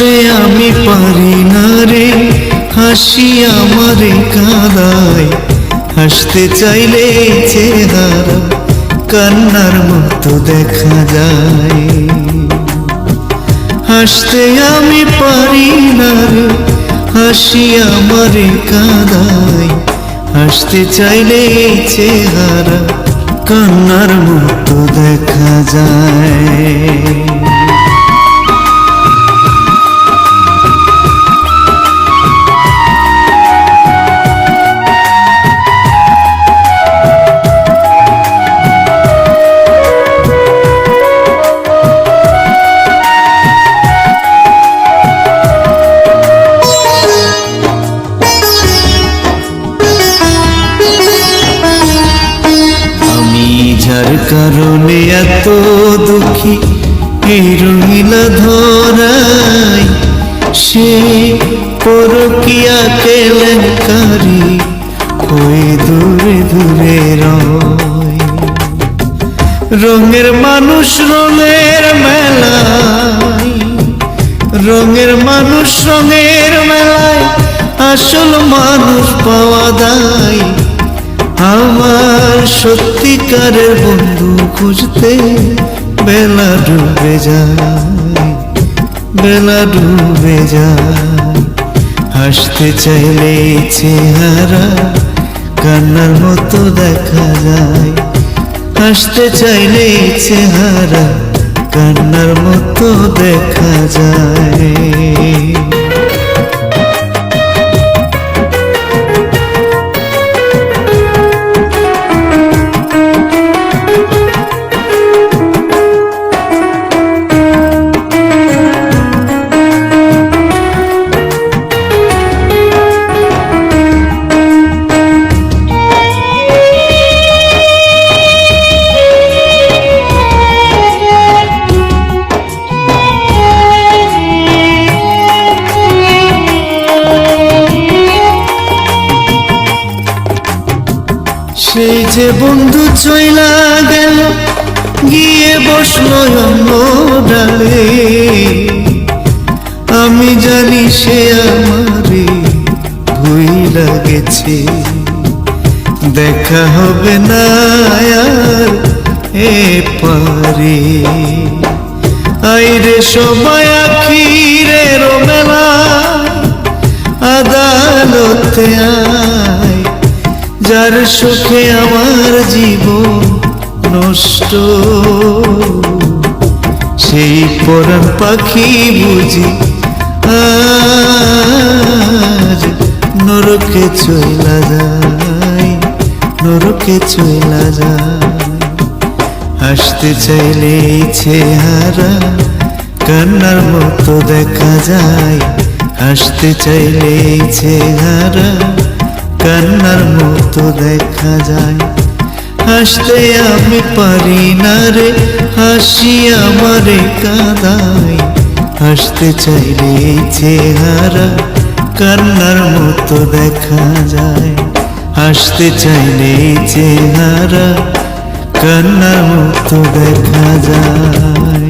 হাসতে আমি পারি না রে, হাসি আমারে কাঁদায়। হাসতে চাইলে চেহারা কান্নার মতো দেখা যায়। হাসতে আমি পারি না রে, হাসি আমারে কাঁদায়। হাসতে চাইলে চেহারা কান্নার মতো দেখা যায়। যার কারণে এত দুঃখী এই রঙিলা ধরাই, সে পরকিয়া কেলেঙ্কারি হয়ে দূরে দূরে রয়। রঙের মানুষ রঙের মেলায়, রঙের মানুষ রঙের মেলায় আসল মানুষ পাওয়া যায়। আমার সত্যিকারের বন্ধু খুঁজতে বেলা ডুবে যায়, বেলা ডুবে যায়। হাসতে চাইলে চেহারা কান্নার মতো দেখা যায়। হাসতে চাইলে চেহারা কান্নার মতো দেখা যায়। সেই যে বন্ধু চইলা গেল, গিয়ে বসলো অন্য ডালে। আমি জানি সে আমারে ভুইলা গেছে, দেখা হবে না আর এ পারে। আইরে সবাই আখিরের মেলা, আদালতে আয়। যার সুখে আমার জীবন নষ্ট, সেই পরাণ পাখি বুঝি আজ নরকে চইলা যায়, নরকে চইলা যায়। হাসতে চাইলে চেহারা কান্নার মতো দেখা যায়। হাসতে চাইলে চেহারা কান্নার মতো দেখা যায়। হাসতে আমি পারি না রে, হাসি আমারে কাঁদায়। হাসতে চাইলে চেহারা কান্নার মতো দেখা যায়। হাসতে চাইলে চেহারা কান্নার মতো দেখা যায়।